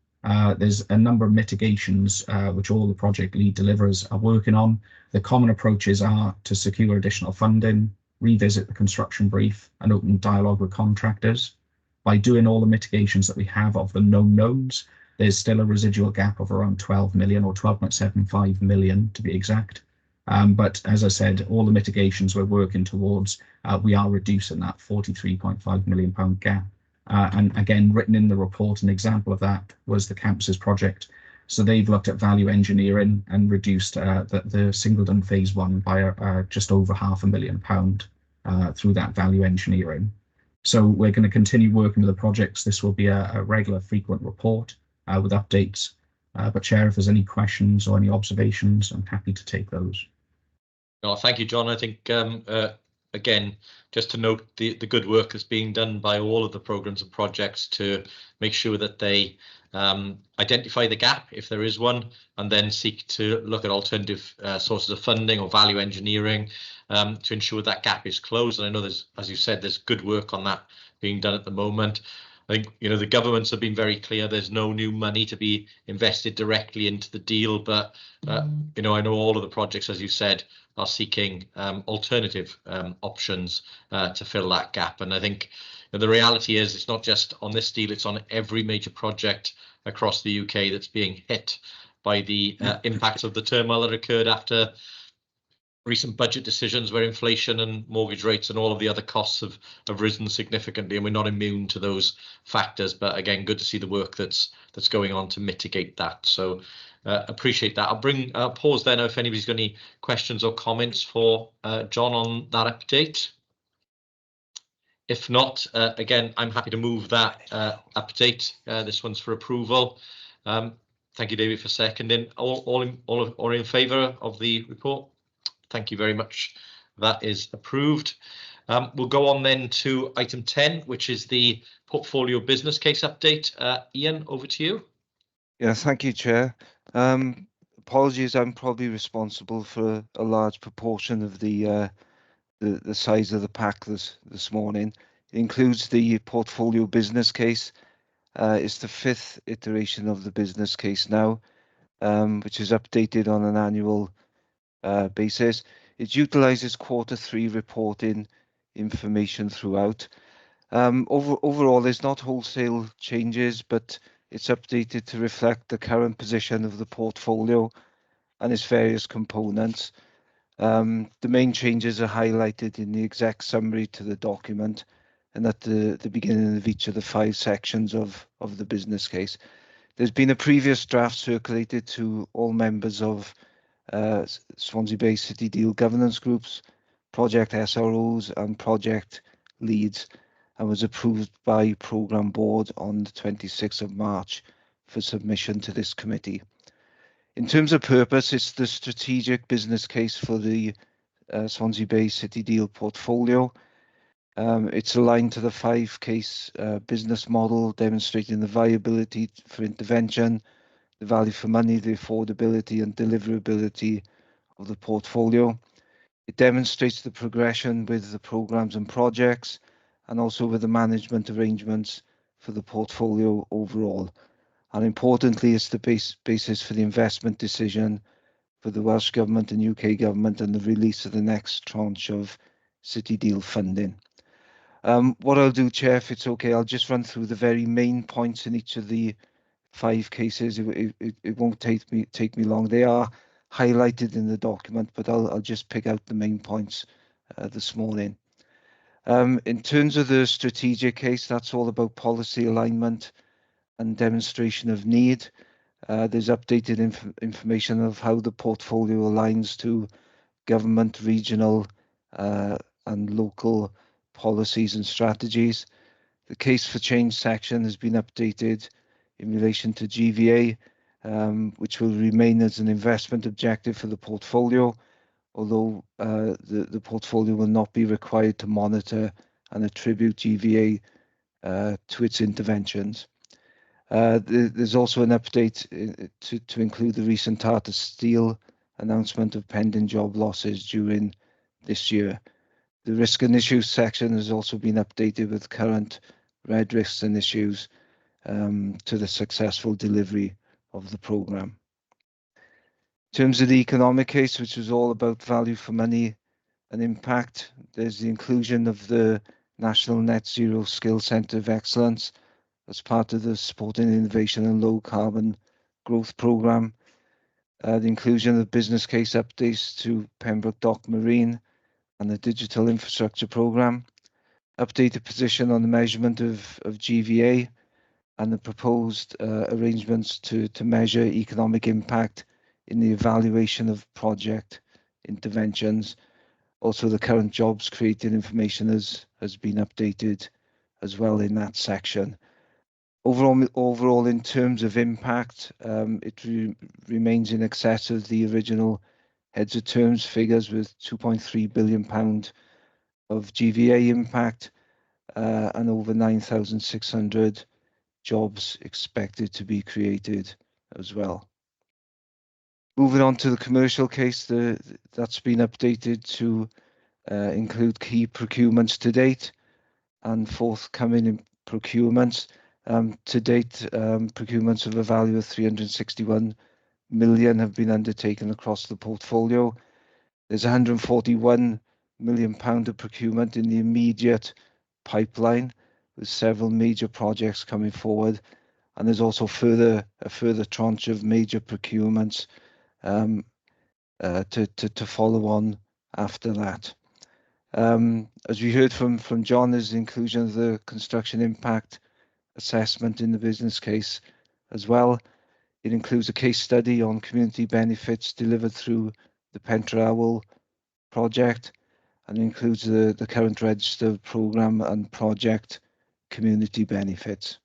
there's a number of mitigations which all the project lead deliverers are working on. The common approaches are to secure additional funding, revisit the construction brief, and open dialogue with contractors. By doing all the mitigations that we have of the known knowns, there's still a residual gap of around 12 million or 12.75 million to be exact. But as I said, all the mitigations we're working towards, we are reducing that £43.5 million gap. And again, written in the report, an example of that was the campuses project. So they've looked at value engineering and reduced the Singleton phase 1 by just over £500,000 through that value engineering. So we're going to continue working with the projects. This will be a regular, frequent report with updates. But Chair, if there's any questions or any observations, I'm happy to take those. No, thank you, John. I think, again, just to note the good work that's being done by all of the programmes and projects to make sure that they identify the gap, if there is one, and then seek to look at alternative sources of funding or value engineering to ensure that gap is closed. And I know there's, as you said, there's good work on that being done at the moment. I think, you know, the governments have been very clear there's no new money to be invested directly into the deal, but you know, I know all of the projects, as you said, are seeking alternative options to fill that gap. And I think the reality is it's not just on this deal, it's on every major project across the UK that's being hit by the impacts of the turmoil that occurred after recent budget decisions, where inflation and mortgage rates and all of the other costs have risen significantly, and we're not immune to those factors. But again, good to see the work that's going on to mitigate that. So appreciate that. I'll bring pause then if anybody's got any questions or comments for John on that update. If not, again, I'm happy to move that update. This one's for approval. Thank you, David, for seconding. All in favour of the report? Thank you very much. That is approved. We'll go on then to item 10, which is the portfolio business case update. Ian, over to you. Yeah, thank you, Chair. Apologies, I'm probably responsible for a large proportion of the size of the pack this morning. It includes the portfolio business case. It's the 5th iteration of the business case now, which is updated on an annual basis. It utilises Q3 reporting information throughout. Overall, there's not wholesale changes, but it's updated to reflect the current position of the portfolio and its various components. The main changes are highlighted in the exec summary to the document and at the beginning of each of the 5 sections of the business case. There's been a previous draft circulated to all members of Swansea Bay City Deal governance groups, project SROs and project leads, and was approved by Programme Board on the 26th of March for submission to this committee. In terms of purpose, it's the strategic business case for the Swansea Bay City Deal portfolio. It's aligned to the 5-case business model, demonstrating the viability for intervention, the value for money, the affordability and deliverability of the portfolio. It demonstrates the progression with the programmes and projects, and also with the management arrangements for the portfolio overall. And importantly, it's the basis for the investment decision for the Welsh Government and UK Government and the release of the next tranche of City Deal funding. What I'll do, Chair, if it's okay, I'll just run through the very main points in each of the 5 cases. It won't take me long. They are highlighted in the document, but I'll just pick out the main points this morning. In terms of the strategic case, that's all about policy alignment and demonstration of need. There's updated information of how the portfolio aligns to government, regional and local policies and strategies. The case for change section has been updated in relation to GVA which will remain as an investment objective for the portfolio, although the portfolio will not be required to monitor and attribute GVA to its interventions. There's also an update to include the recent Tata Steel announcement of pending job losses during this year. The risk and issues section has also been updated with current red risks and issues to the successful delivery of the programme. In terms of the economic case, which was all about value for money and impact, there's the inclusion of the National Net Zero Skills Centre of Excellence as part of the Supporting Innovation and Low Carbon Growth Programme, the inclusion of business case updates to Pembroke Dock Marine and the Digital Infrastructure Programme, updated position on the measurement of GVA and the proposed arrangements to measure economic impact in the evaluation of project interventions. Also, the current jobs created information has been updated as well in that section. Overall, in terms of impact, it remains in excess of the original heads of terms figures, with £2.3 billion of GVA impact and over 9,600 jobs expected to be created as well. Moving on to the commercial case, that's been updated to include key procurements to date and forthcoming procurements. To date, procurements of a value of 361 million have been undertaken across the portfolio. There's 141 million pound of procurement in the immediate pipeline, with several major projects coming forward, and there's also a further tranche of major procurements to follow on after that. As we heard from John, there's the inclusion of the construction impact assessment in the business case as well. It includes a case study on community benefits delivered through the Pentra project, and includes the current register programme and project community benefits.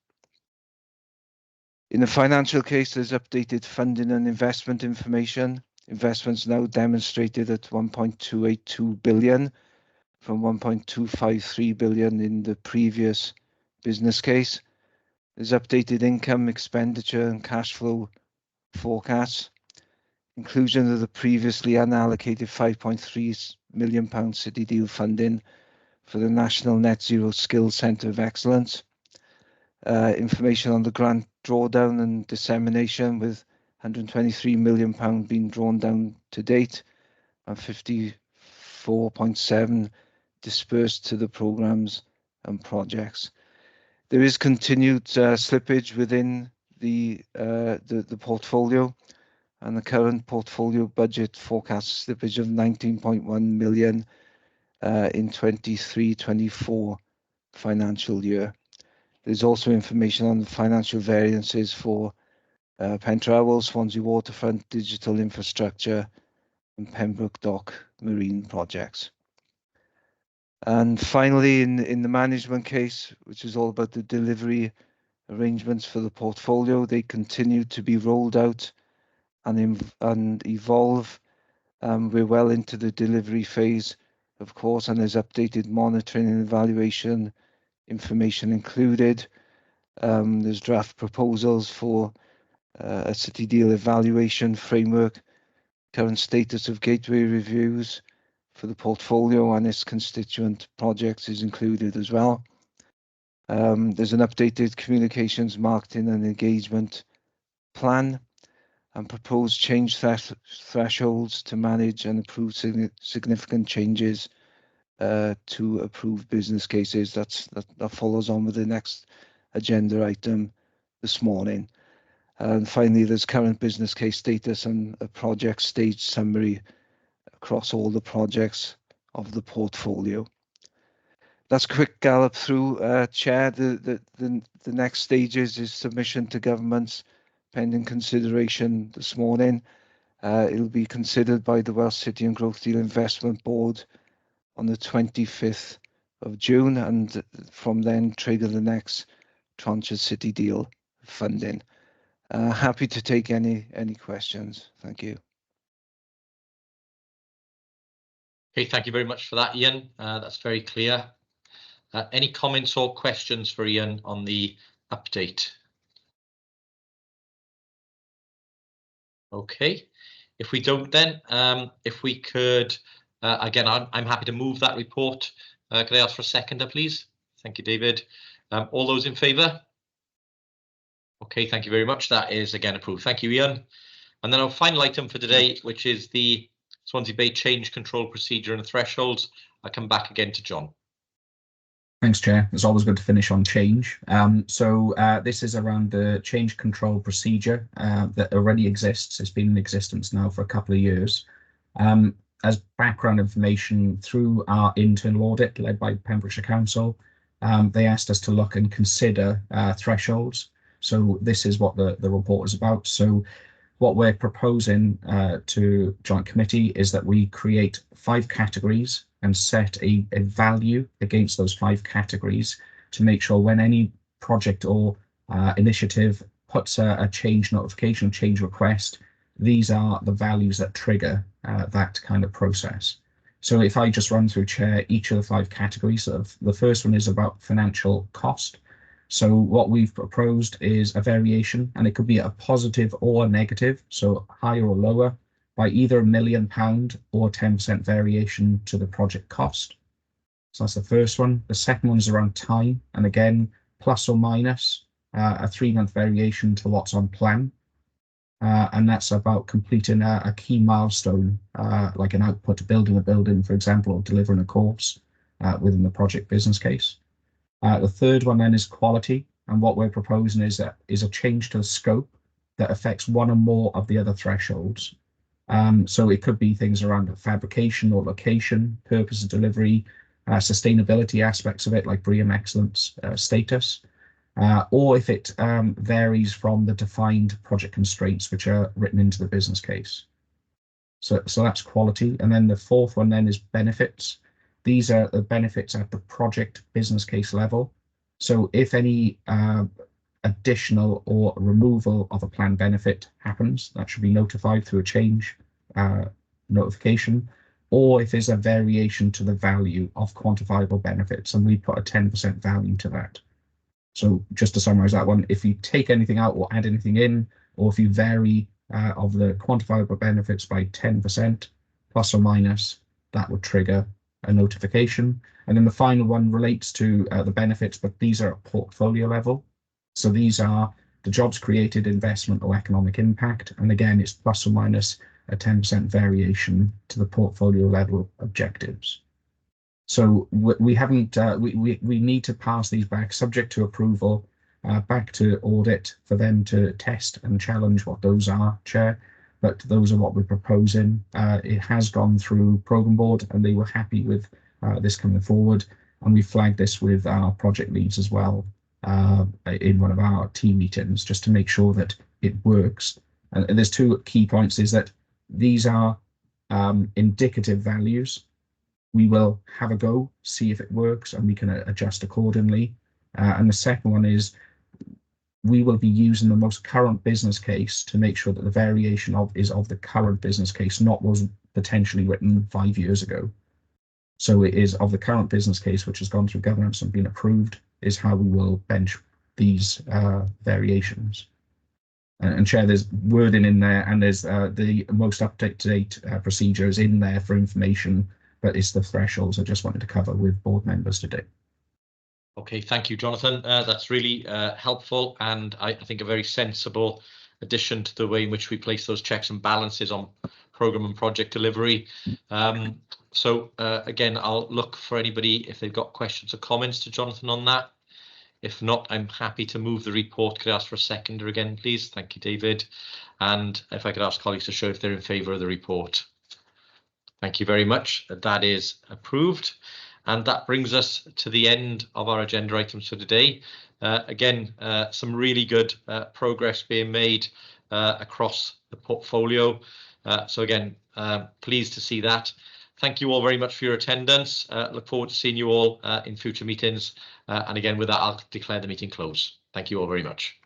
In the financial case, there's updated funding and investment information. Investments now demonstrated at 1.282 billion from 1.253 billion in the previous business case. There's updated income, expenditure and cash flow forecasts. Inclusion of the previously unallocated £5.3 million City Deal funding for the National Net Zero Skills Centre of Excellence. Information on the grant drawdown and dissemination, with £123 million being drawn down to date and 54.7 dispersed to the programmes and projects. There is continued slippage within the portfolio, and the current portfolio budget forecasts slippage of 19.1 million in 23-24 financial year. There's also information on the financial variances for Pentra, Swansea Waterfront, Digital Infrastructure and Pembroke Dock Marine projects. And finally, in the management case, which is all about the delivery arrangements for the portfolio, they continue to be rolled out and evolve. We're well into the delivery phase, of course, and there's updated monitoring and evaluation information included. There's draft proposals for a City Deal evaluation framework, current status of gateway reviews for the portfolio and its constituent projects is included as well. There's an updated communications, marketing and engagement plan and proposed change thresholds to manage and approve significant changes to approve business cases. That follows on with the next agenda item this morning. And finally, there's current business case status and a project stage summary across all the projects of the portfolio. That's a quick gallop through, Chair. The next stages is submission to governments pending consideration this morning. It'll be considered by the Welsh City and Growth Deal Investment Board on the 25th of June, and from then trigger the next tranche of City Deal funding. Happy to take any questions. Thank you. Okay, thank you very much for that, Ian. That's very clear. Any comments or questions for Ian on the update? Okay, if we don't then, if we could, again, I'm happy to move that report. Could I ask for a seconder, please? Thank you, David. All those in favour? Okay, thank you very much. That is again approved. Thank you, Ian. And then our final item for today, which is the Swansea Bay change control procedure and thresholds. I'll come back again to John. Thanks, Chair. It's always good to finish on change. This is around the change control procedure that already exists. It's been in existence now for a couple of years. As background information, through our internal audit led by Pembrokeshire Council, they asked us to look and consider thresholds. So this is what the report is about. So what we're proposing to Joint Committee is that we create 5 categories and set a value against those 5 categories to make sure when any project or initiative puts a change notification, change request, these are the values that trigger that kind of process. So if I just run through, Chair, each of the 5 categories, the first one is about financial cost. So what we've proposed is a variation, and it could be a positive or a negative, so higher or lower, by either £1 million or 10% variation to the project cost. So that's the first one. The second one is around time, and again, plus or minus a 3-month variation to what's on plan. And that's about completing a key milestone, like an output to building a building, for example, or delivering a course within the project business case. The third one then is quality, and what we're proposing is a change to the scope that affects one or more of the other thresholds. So it could be things around fabrication or location, purpose of delivery, sustainability aspects of it, like BREEAM excellence status, or if it varies from the defined project constraints which are written into the business case. So that's quality. And then the fourth one then is benefits. These are the benefits at the project business case level. So if any additional or removal of a planned benefit happens, that should be notified through a change notification, or if there's a variation to the value of quantifiable benefits, and we put a 10% value to that. So just to summarize that one, if you take anything out or add anything in, or if you vary of the quantifiable benefits by 10% plus or minus, that would trigger a notification. And then the final one relates to the benefits, but these are at portfolio level. So these are the jobs created, investment or economic impact. And again, it's plus or minus a 10% variation to the portfolio level objectives. So we haven't, we need to pass these back subject to approval, back to audit for them to test and challenge what those are, Chair. But those are what we're proposing. It has gone through Programme Board and they were happy with this coming forward. And we flagged this with our project leads as well in one of our team meetings, just to make sure that it works. And there's 2 key points, is that these are indicative values. We will have a go, see if it works, and we can adjust accordingly. And the second one is we will be using the most current business case to make sure that the variation is of the current business case, not was potentially written 5 years ago. So it is of the current business case, which has gone through governance and been approved, is how we will bench these variations. And Chair, there's wording in there, and there's the most up-to-date procedures in there for information, but it's the thresholds I just wanted to cover with board members today. Okay, thank you, Jonathan. That's really helpful, and I think a very sensible addition to the way in which we place those checks and balances on programme and project delivery. Again, I'll look for anybody if they've got questions or comments to Jonathan on that. If not, I'm happy to move the report. Could I ask for a seconder again, please? Thank you, David. And if I could ask colleagues to show if they're in favour of the report. Thank you very much. That is approved. And that brings us to the end of our agenda items for today. Again, some really good progress being made across the portfolio. So again, pleased to see that. Thank you all very much for your attendance. Look forward to seeing you all in future meetings. And again, with that, I'll declare the meeting closed. Thank you all very much.